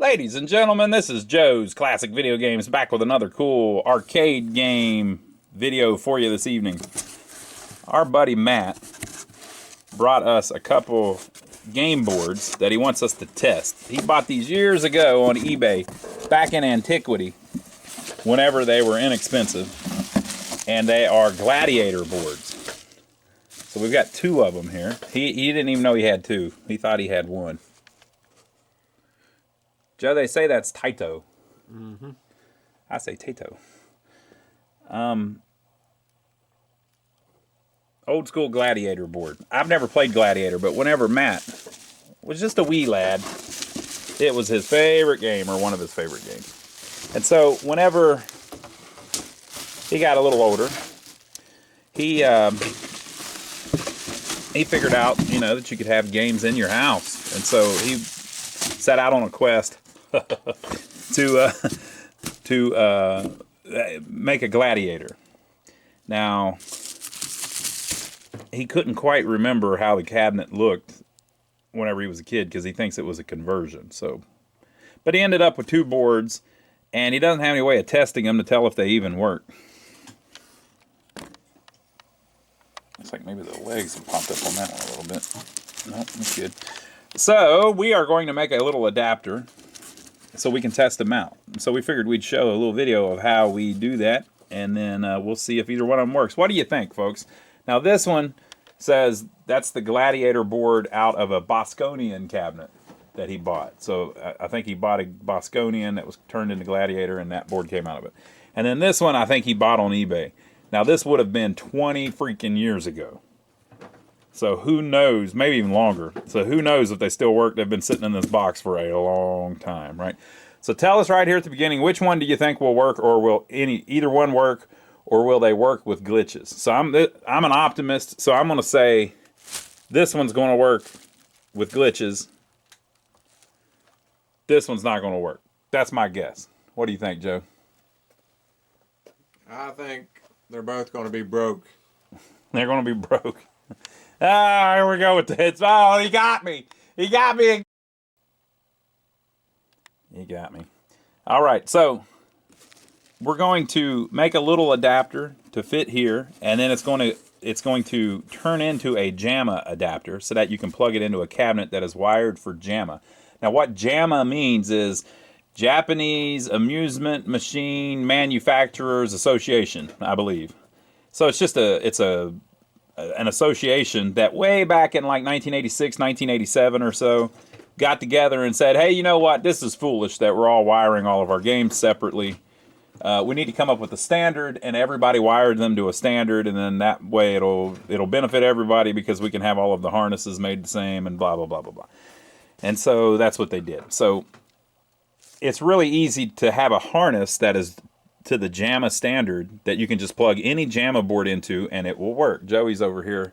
Ladies and gentlemen, this is Joe's Classic Video Games back with another cool arcade game video for you this evening. Our buddy Matt brought us a couple game boards that he wants us to test. He bought these years ago on eBay, back in antiquity, whenever they were inexpensive. And they are Gladiator boards. So we've got two of them here. He didn't even know he had two. He thought he had one. Joe, they say that's Taito. Mm-hmm. I say Taito. Old school Gladiator board. I've never played Gladiator, but whenever Matt was just a wee lad, it was his favorite game, or one of his favorite games. And so whenever he got a little older, he figured out, that you could have games in your house. And so he set out on a quest to make a Gladiator. Now, he couldn't quite remember how the cabinet looked whenever he was a kid because he thinks it was a conversion. But he ended up with two boards, and he doesn't have any way of testing them to tell if they even work. Looks like maybe the legs have popped up on that one a little bit. Nope, that's good. So we are going to make a little adapter so we can test them out. So we figured we'd show a little video of how we do that, and then we'll see if either one of them works. What do you think, folks? Now this one says that's the Gladiator board out of a Bosconian cabinet that he bought. So I think he bought a Bosconian that was turned into Gladiator, and that board came out of it. And then this one I think he bought on eBay. Now this would have been 20 freaking years ago. So who knows, maybe even longer. So who knows if they still work. They've been sitting in this box for a long time, right? So tell us right here at the beginning, which one do you think will work, or will either one work, or will they work with glitches? So I'm an optimist, so I'm going to say this one's going to work with glitches. This one's not going to work. That's my guess. What do you think, Joe? I think they're both going to be broke. They're going to be broke. Ah, here we go with this. Oh, he got me. He got me. He got me. All right, so we're going to make a little adapter to fit here, and then it's going to turn into a JAMMA adapter so that you can plug it into a cabinet that is wired for JAMMA. Now, what JAMMA means is Japanese Amusement Machine Manufacturers Association, I believe. So it's just an association that way back in like 1986, 1987 or so got together and said, hey, you know what? This is foolish that we're all wiring all of our games separately. We need to come up with a standard, and everybody wired them to a standard, and then that way it'll benefit everybody because we can have all of the harnesses made the same and blah, blah, blah, blah, blah. And so that's what they did. So it's really easy to have a harness that is to the JAMMA standard that you can just plug any JAMMA board into and it will work. Joey's over here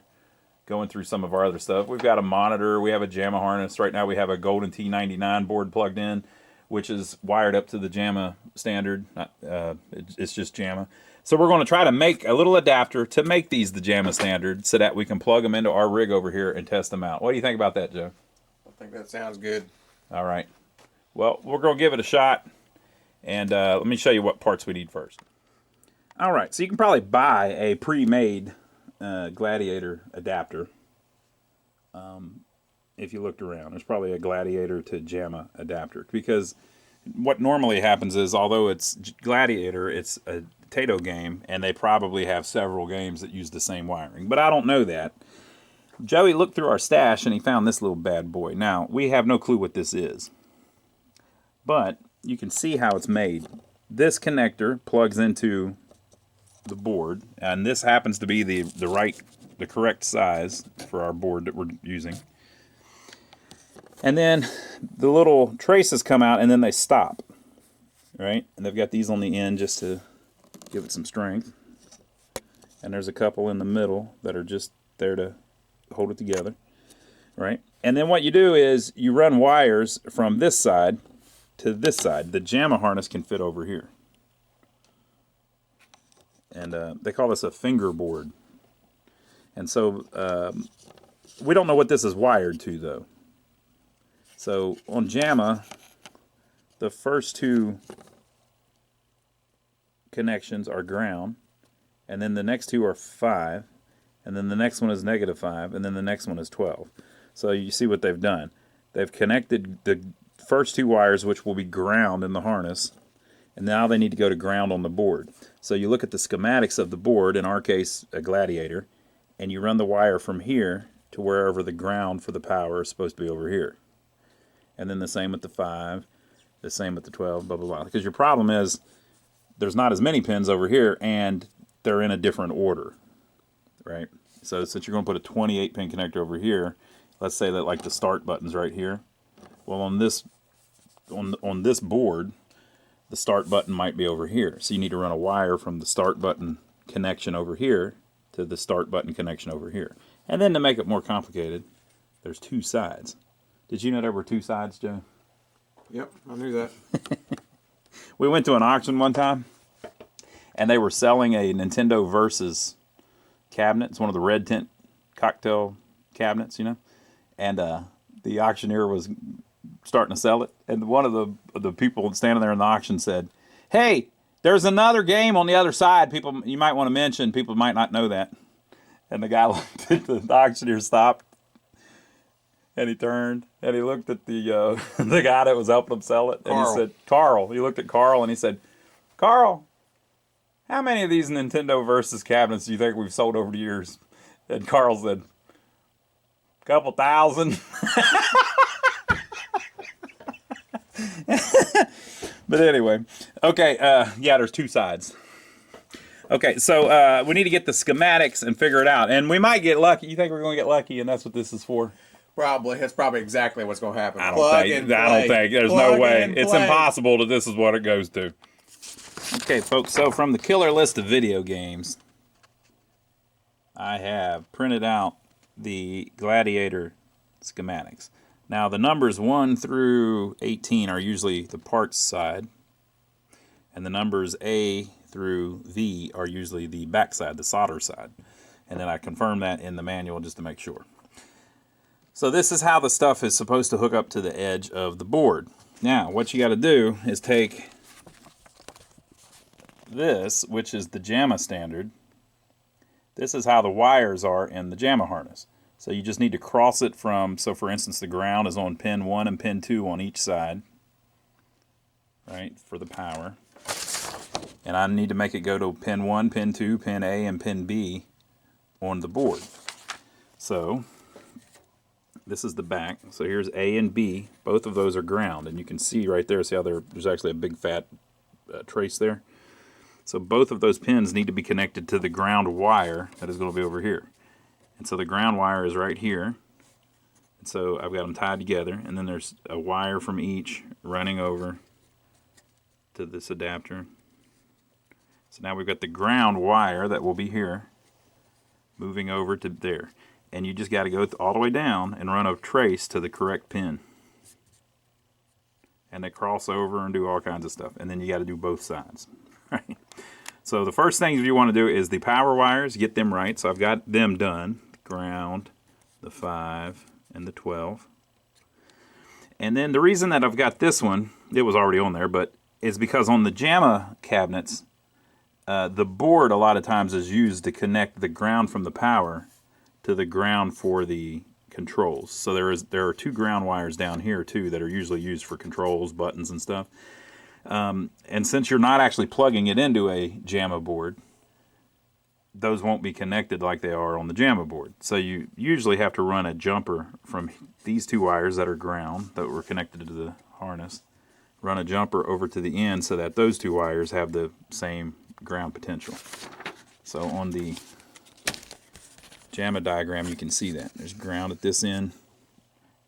going through some of our other stuff. We've got a monitor. We have a JAMMA harness. Right now we have a Golden T99 board plugged in, which is wired up to the JAMMA standard. It's just JAMMA. So we're going to try to make a little adapter to make these the JAMMA standard so that we can plug them into our rig over here and test them out. What do you think about that, Joe? I think that sounds good. All right. Well, we're going to give it a shot. And let me show you what parts we need first. All right, so you can probably buy a pre-made Gladiator adapter if you looked around. There's probably a Gladiator to JAMMA adapter because what normally happens is, although it's Gladiator, it's a Taito game, and they probably have several games that use the same wiring. But I don't know that. Joey looked through our stash, and he found this little bad boy. Now, we have no clue what this is. But you can see how it's made. This connector plugs into the board, and this happens to be the correct size for our board that we're using. And then the little traces come out, and then they stop, right? And they've got these on the end just to give it some strength. And there's a couple in the middle that are just there to hold it together, right? And then what you do is you run wires from this side to this side. The JAMMA harness can fit over here. And they call this a fingerboard. And so we don't know what this is wired to, though. So on JAMMA, the first two connections are ground, and then the next two are 5, and then the next one is -5, and then the next one is 12. So you see what they've done. They've connected the first two wires, which will be ground in the harness, and now they need to go to ground on the board. So you look at the schematics of the board, in our case a Gladiator, and you run the wire from here to wherever the ground for the power is supposed to be over here. And then the same with the 5, the same with the 12, blah, blah, blah. Because your problem is there's not as many pins over here, and they're in a different order, right? So since you're going to put a 28-pin connector over here, let's say that like the start button's right here. Well, on this board, the start button might be over here. So you need to run a wire from the start button connection over here to the start button connection over here. And then to make it more complicated, there's two sides. Did you know there were two sides, Joe? Yep, I knew that. We went to an auction one time, and they were selling a Nintendo Versus cabinet. It's one of the red tint cocktail cabinets, you know. And the auctioneer was starting to sell it, and one of the people standing there in the auction said, "Hey, there's another game on the other side. People, you might want to mention. People might not know that." And the guy looked at the auctioneer, stopped, and he turned and he looked at the the guy that was helping him sell it, and Carl. he said, "Carl." He looked at Carl and he said, "Carl, how many of these Nintendo Versus cabinets do you think we've sold over the years?" And Carl said, "Couple thousand." But anyway, okay, yeah, there's two sides. Okay, so we need to get the schematics and figure it out, and we might get lucky. You think we're going to get lucky, and that's what this is for? Probably. That's probably exactly what's going to happen. I don't think. There's no way. It's impossible that this is what it goes to. Okay, folks, so from the killer list of video games, I have printed out the Gladiator schematics. Now, the numbers 1 through 18 are usually the parts side, and the numbers A through V are usually the back side, the solder side. And then I confirm that in the manual just to make sure. So this is how the stuff is supposed to hook up to the edge of the board. Now, what you got to do is take this, which is the JAMMA standard. This is how the wires are in the JAMMA harness. So you just need to cross it from, so for instance, the ground is on pin 1 and pin 2 on each side, right, for the power. And I need to make it go to pin 1, pin 2, pin A, and pin B on the board. So this is the back. So here's A and B. Both of those are ground, and you can see right there, see how there's actually a big fat trace there? So both of those pins need to be connected to the ground wire that is going to be over here. And so the ground wire is right here. And so I've got them tied together, and then there's a wire from each running over to this adapter. So now we've got the ground wire that will be here moving over to there. And you just got to go all the way down and run a trace to the correct pin. And they cross over and do all kinds of stuff. And then you got to do both sides. Right? So the first thing you want to do is the power wires, get them right. So I've got them done. The ground, the 5, and the 12. And then the reason that I've got this one, it was already on there, but is because on the JAMMA cabinets, the board a lot of times is used to connect the ground from the power to the ground for the controls. So there are 2 ground wires down here too that are usually used for controls, buttons, and stuff. And since you're not actually plugging it into a JAMMA board, those won't be connected like they are on the JAMMA board. So you usually have to run a jumper from these 2 wires that are ground, that were connected to the harness, run a jumper over to the end so that those 2 wires have the same ground potential. So on the JAMMA diagram you can see that. There's ground at this end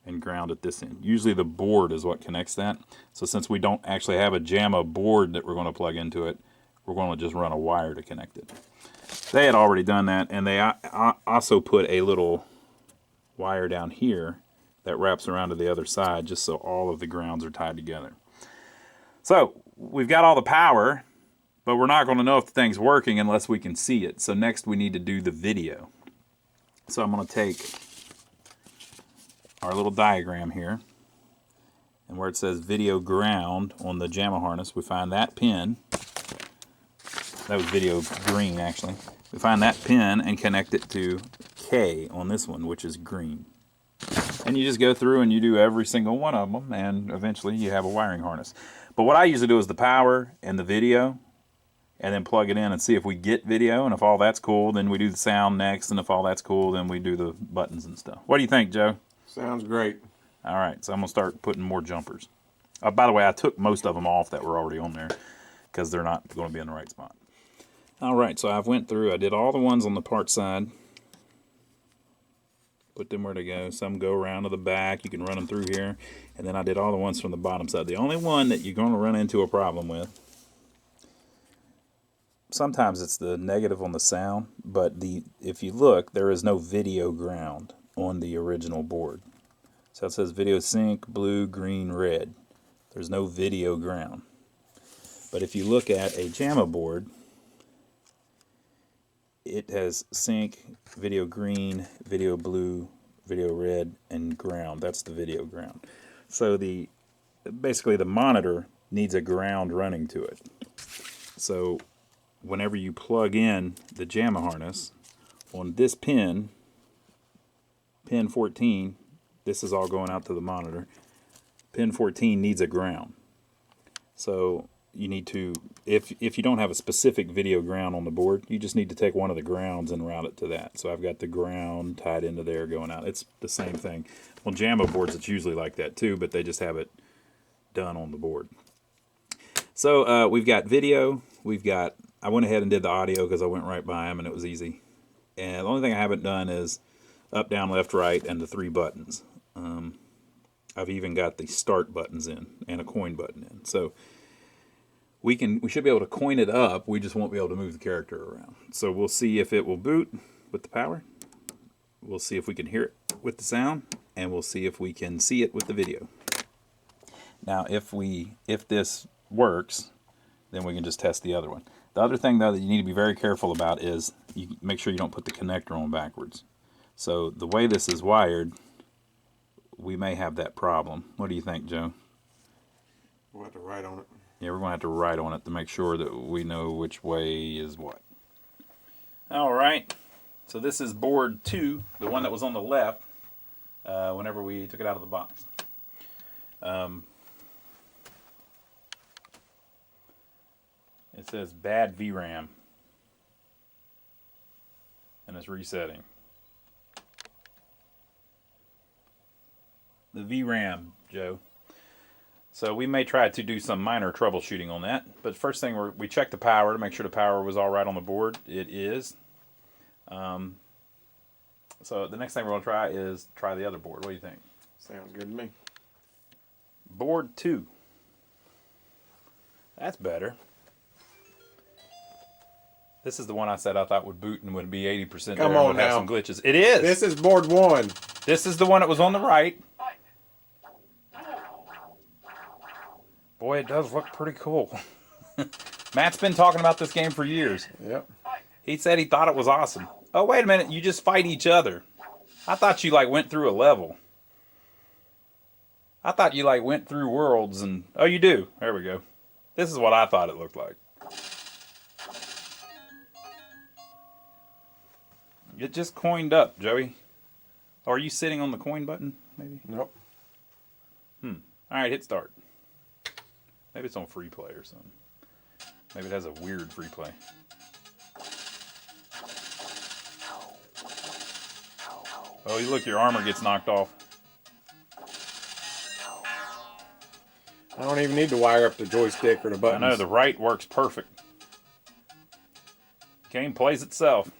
and ground at this end. Usually the board is what connects that. So since we don't actually have a JAMMA board that we're going to plug into it, we're going to just run a wire to connect it. They had already done that, and they also put a little wire down here that wraps around to the other side just so all of the grounds are tied together. So we've got all the power, but we're not going to know if the thing's working unless we can see it. So next we need to do the video. So I'm going to take our little diagram here, And where it says video ground on the JAMMA harness, we find that pin. That was video green, actually. We find that pin and connect it to K on this one, which is green. And you just go through and you do every single one of them, and eventually you have a wiring harness. But what I usually do is the power and the video, and then plug it in and see if we get video, and if all that's cool, then we do the sound next, and if all that's cool, then we do the buttons and stuff. What do you think, Joe? Sounds great. All right, so I'm going to start putting more jumpers. By the way, I took most of them off that were already on there because they're not going to be in the right spot. All right, so I've went through, I did all the ones on the part side. Put them where they go. Some go around to the back. You can run them through here. And then I did all the ones from the bottom side. The only one that you're going to run into a problem with, sometimes it's the negative on the sound, but if you look, there is no video ground on the original board. So it says video sync, blue, green, red. There's no video ground. But if you look at a JAMMA board, it has sync, video green, video blue, video red, and ground. That's the video ground. So basically the monitor needs a ground running to it. So whenever you plug in the JAMMA harness on this pin 14, this is all going out to the monitor. Pin 14 needs a ground. So you need to, if you don't have a specific video ground on the board, you just need to take one of the grounds and route it to that. So I've got the ground tied into there going out. It's the same thing. On JAMMA boards, it's usually like that too, but they just have it done on the board. So we've got video. I went ahead and did the audio because I went right by them and it was easy. And the only thing I haven't done is up, down, left, right, and the 3 buttons. I've even got the start buttons in and a coin button in. So we should be able to coin it up. We just won't be able to move the character around. So we'll see if it will boot with the power. We'll see if we can hear it with the sound, and we'll see if we can see it with the video. Now, if this works, then we can just test the other one. The other thing, though, that you need to be very careful about is you make sure you don't put the connector on backwards. So the way this is wired, we may have that problem. What do you think, Joe? We'll have to write on it. Yeah, we're going to have to write on it to make sure that we know which way is what. All right. So this is board 2, the one that was on the left, whenever we took it out of the box. It says bad VRAM. And it's resetting. The VRAM, Joe. So we may try to do some minor troubleshooting on that. But first thing, we checked the power to make sure the power was all right on the board. It is. So the next thing we're going to try is try the other board. What do you think? Sounds good to me. Board 2. That's better. This is the one I said I thought would boot and would be 80% there and would have some glitches. It is. This is board 1. This is the one that was on the right. Boy, it does look pretty cool. Matt's been talking about this game for years. Yep. He said he thought it was awesome. Oh, wait a minute. You just fight each other. I thought you, went through a level. I thought you, went through worlds and... Oh, you do. There we go. This is what I thought it looked like. It just coined up, Joey. Oh, are you sitting on the coin button, maybe? Nope. All right, hit start. Maybe it's on free play or something. Maybe it has a weird free play. Oh, you look, your armor gets knocked off. I don't even need to wire up the joystick or the buttons. I know, the right works perfect. Game plays itself.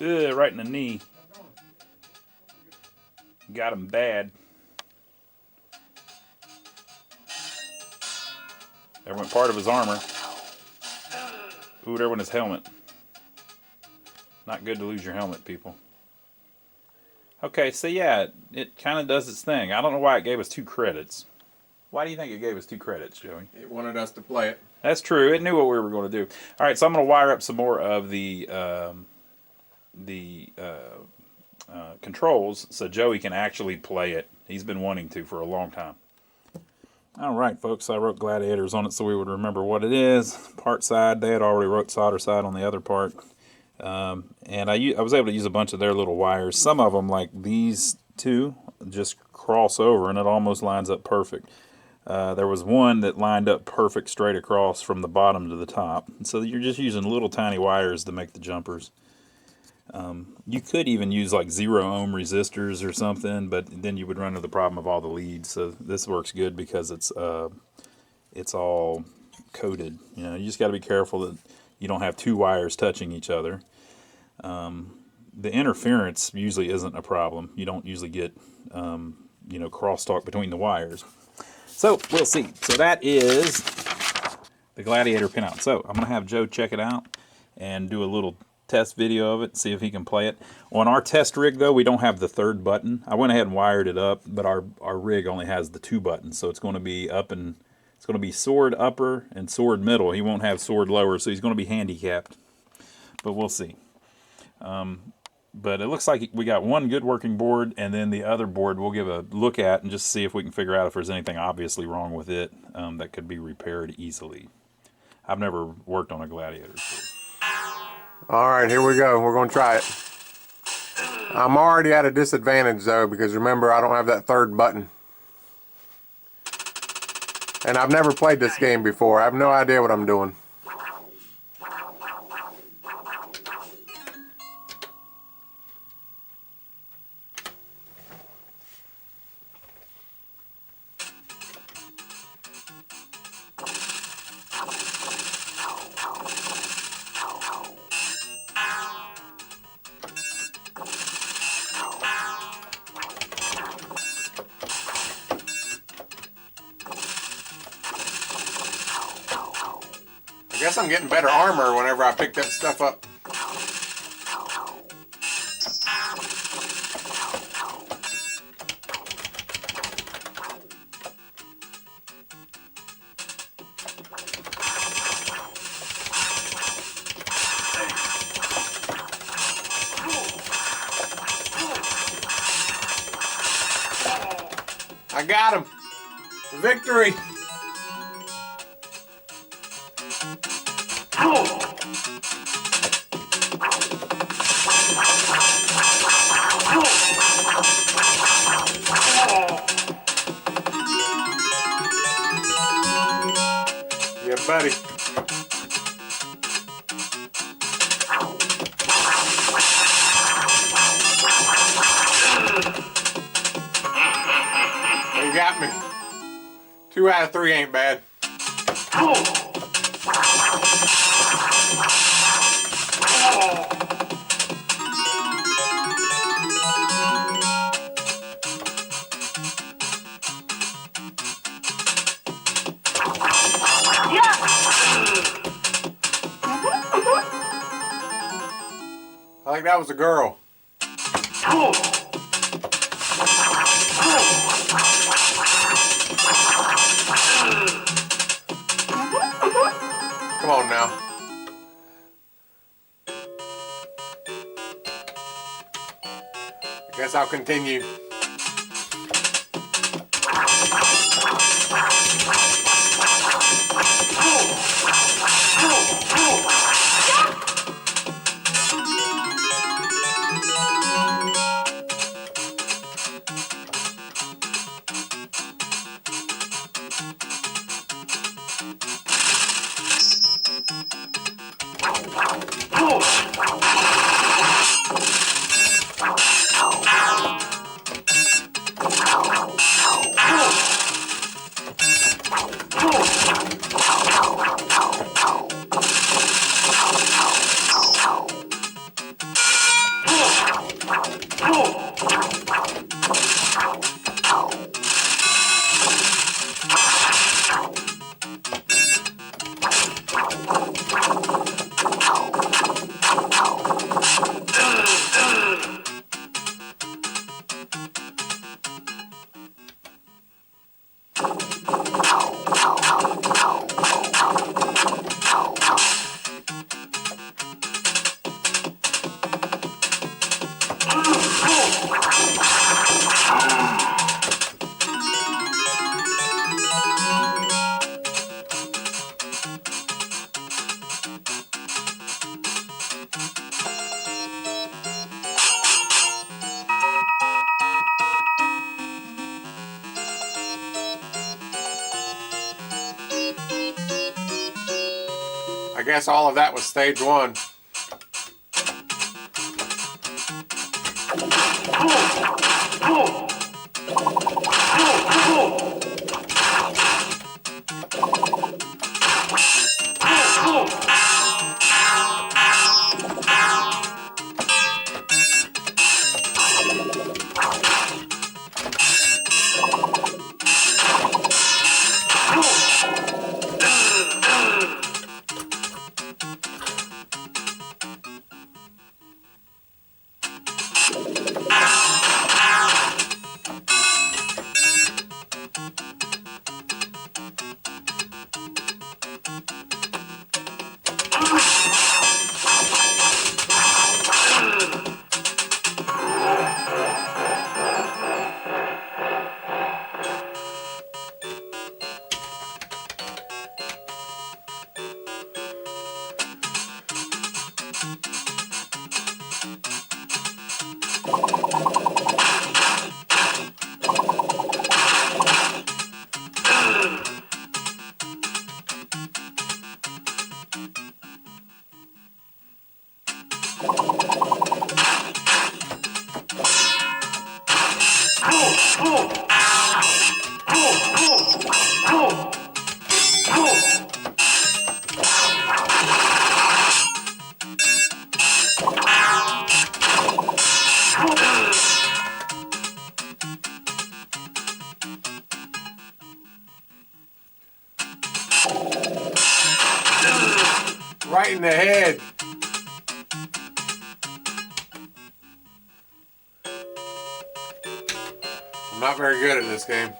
Ugh, right in the knee. Got him bad. There went part of his armor. Ooh, there went his helmet. Not good to lose your helmet, people. Okay, so yeah, it kind of does its thing. I don't know why it gave us 2 credits. Why do you think it gave us 2 credits, Joey? It wanted us to play it. That's true. It knew what we were going to do. All right, so I'm going to wire up some more of the controls so Joey can actually play it. He's been wanting to for a long time. All right, folks, I wrote Gladiators on it so we would remember what it is. Part side, they had already wrote solder side on the other part. And I was able to use a bunch of their little wires. Some of them, like these two, just cross over and it almost lines up perfect. There was one that lined up perfect straight across from the bottom to the top. So you're just using little tiny wires to make the jumpers. You could even use like 0 ohm resistors or something, but then you would run into the problem of all the leads. So this works good because it's all coated. You know, you just got to be careful that you don't have 2 wires touching each other. The interference usually isn't a problem. You don't usually get crosstalk between the wires. So we'll see. So that is the Gladiator pinout. So I'm going to have Joe check it out and do a little test video of it, see if he can play it. On our test rig, though, we don't have the 3rd button. I went ahead and wired it up, but our rig only has the 2 buttons, so it's going to be it's going to be sword upper and sword middle. He won't have sword lower, so he's going to be handicapped. But we'll see. But it looks like we got one good working board, and then the other board we'll give a look at and just see if we can figure out if there's anything obviously wrong with it that could be repaired easily. I've never worked on a Gladiator before. All right, here we go. We're going to try it. I'm already at a disadvantage, though, because remember, I don't have that 3rd button. And I've never played this game before. I have no idea what I'm doing. I guess I'm getting better armor whenever I pick that stuff up. I got him! Victory! Yeah, buddy. You got me. 2 out of 3 ain't bad. I think that was a girl. Come on now. I guess I'll continue. I guess all of that was stage one. Right in the head. I'm not very good at this game.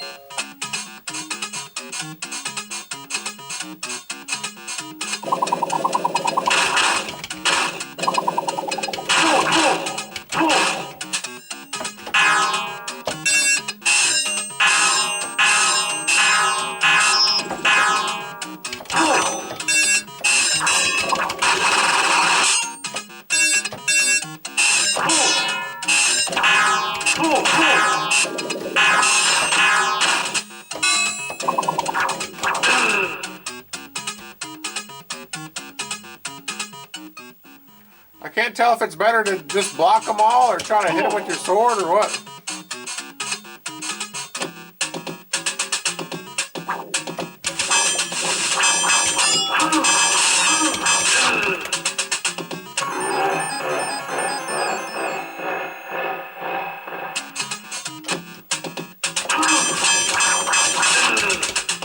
I can't tell if it's better to just block them all or try to hit them with your sword or what.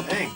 Dang.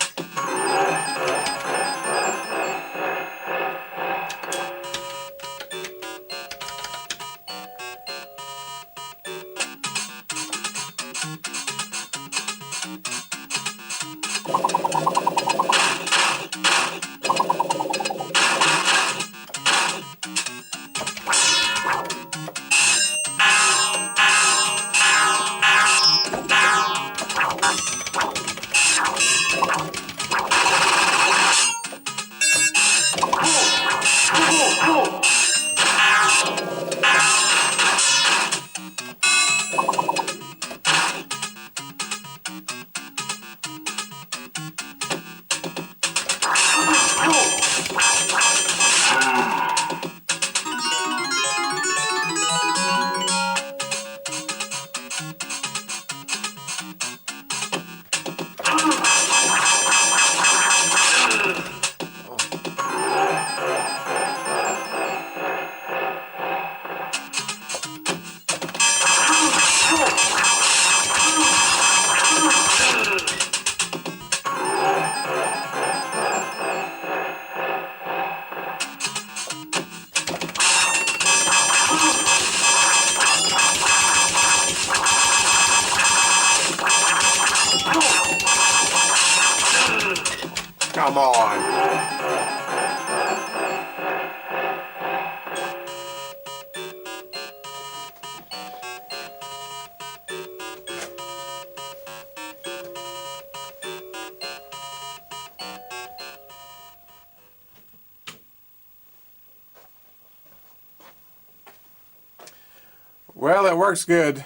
Well, it works good.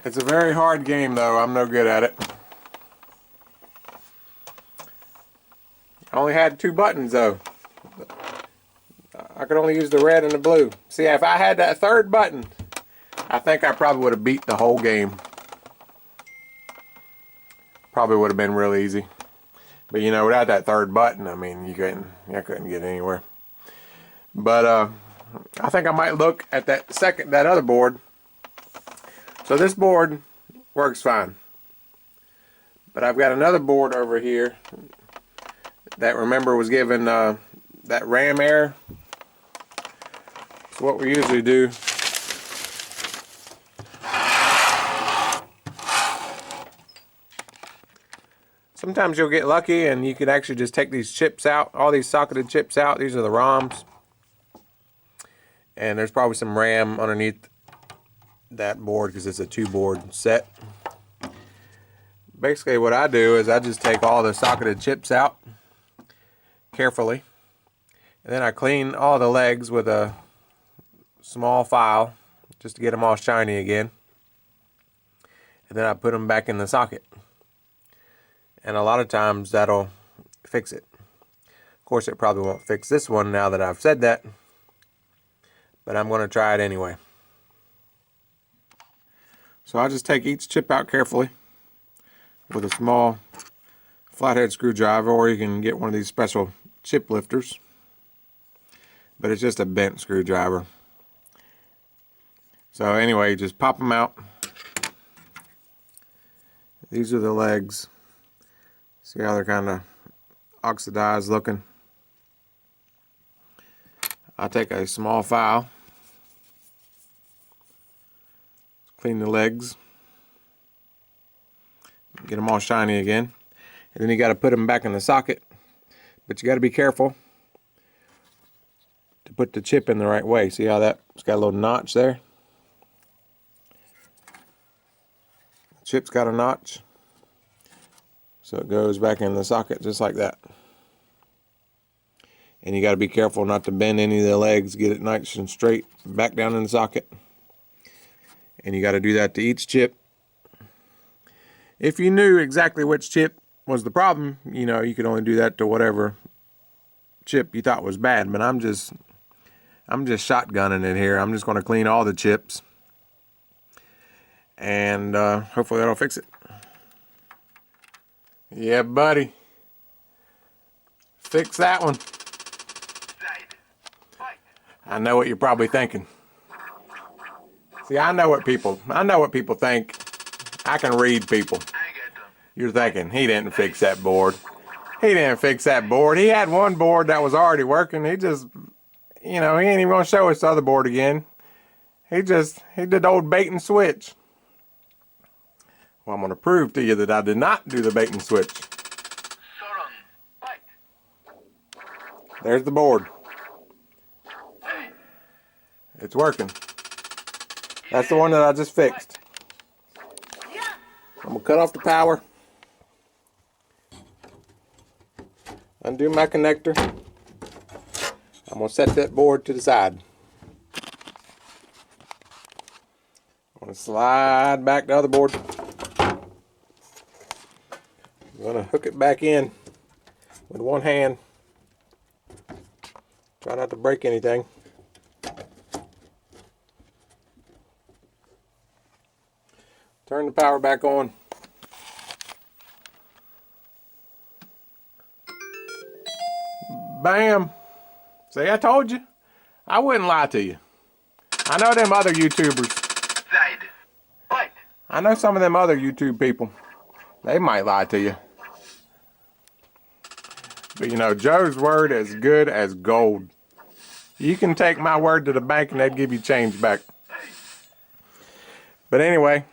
It's a very hard game though. I'm no good at it. I only had 2 buttons though. I could only use the red and the blue. See, if I had that 3rd button, I think I probably would have beat the whole game. Probably would have been real easy. But you know, without that 3rd button, I mean, I couldn't get anywhere. But I think I might look at that other board. So this board works fine. But I've got another board over here that, remember, was given that RAM error. So what we usually do, sometimes you'll get lucky and you can actually just take these chips out, all these socketed chips out. These are the ROMs. And there's probably some RAM underneath that board because it's a 2-board set. Basically what I do is I just take all the socketed chips out carefully. And then I clean all the legs with a small file just to get them all shiny again. And then I put them back in the socket. And a lot of times that'll fix it. Of course, it probably won't fix this one now that I've said that. But I'm going to try it anyway. So I just take each chip out carefully with a small flathead screwdriver, or you can get one of these special chip lifters. But it's just a bent screwdriver. So anyway, just pop them out. These are the legs. See how they're kind of oxidized looking? I'll take a small file, clean the legs, get them all shiny again, and then you got to put them back in the socket. But you got to be careful to put the chip in the right way. See how it's got a little notch there? The chip's got a notch, so it goes back in the socket just like that. And you got to be careful not to bend any of the legs. Get it nice and straight back down in the socket. And you got to do that to each chip. If you knew exactly which chip was the problem, you know, you could only do that to whatever chip you thought was bad. But I'm just shotgunning it here. I'm just going to clean all the chips. And hopefully that'll fix it. Yeah, buddy. Fix that one. I know what you're probably thinking. See, I know what people think. I can read people. You're thinking, he didn't fix that board. He didn't fix that board. He had one board that was already working. He just, you know, he ain't even gonna show us the other board again. He did the old bait and switch. Well, I'm gonna prove to you that I did not do the bait and switch. There's the board. It's working. That's the one that I just fixed. I'm gonna cut off the power. Undo my connector. I'm gonna set that board to the side. I'm gonna slide back the other board. I'm gonna hook it back in with one hand. Try not to break anything. Turn the power back on. Bam! See, I told you. I wouldn't lie to you. I know them other YouTubers. I know some of them other YouTube people. They might lie to you. But you know, Joe's word is good as gold. You can take my word to the bank and they'd give you change back. But anyway,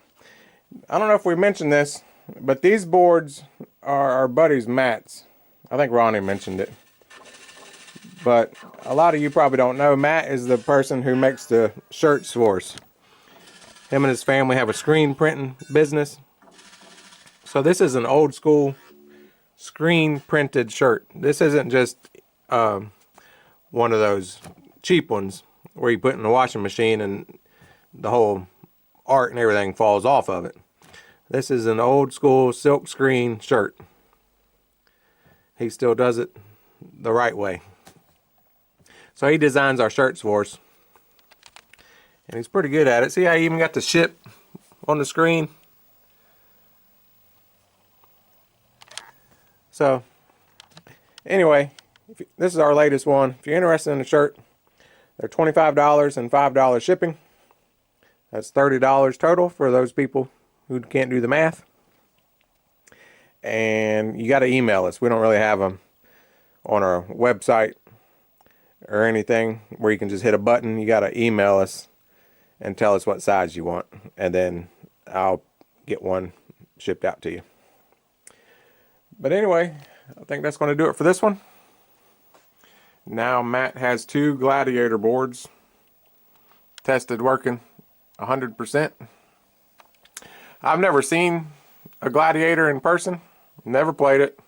I don't know if we mentioned this, but these boards are our buddy's Matt's. I think Ronnie mentioned it. But a lot of you probably don't know, Matt is the person who makes the shirts for us. Him and his family have a screen printing business. So this is an old school screen printed shirt. This isn't just one of those cheap ones. where you put in the washing machine and the whole art and everything falls off of it. This is an old school silk screen shirt. He still does it the right way. So he designs our shirts for us. And he's pretty good at it. See how he even got the ship on the screen? So, anyway, this is our latest one. If you're interested in the shirt, they're $25 and $5 shipping. That's $30 total for those people who can't do the math. And you got to email us. We don't really have them on our website or anything where you can just hit a button. You got to email us and tell us what size you want, and then I'll get one shipped out to you. But anyway, I think that's going to do it for this one. Now Matt has 2 Gladiator boards tested working 100%. I've never seen a Gladiator in person. Never played it.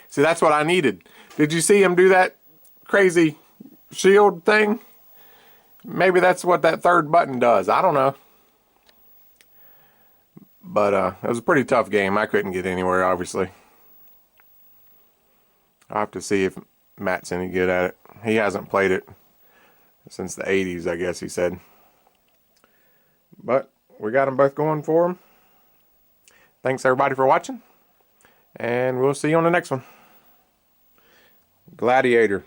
See, that's what I needed. Did you see him do that crazy shield thing? Maybe that's what that third button does. I don't know. But it was a pretty tough game. I couldn't get anywhere, obviously. I'll have to see if Matt's any good at it. He hasn't played it since the 80s, I guess he said. But we got them both going for him. Thanks everybody for watching. And we'll see you on the next one. Gladiator.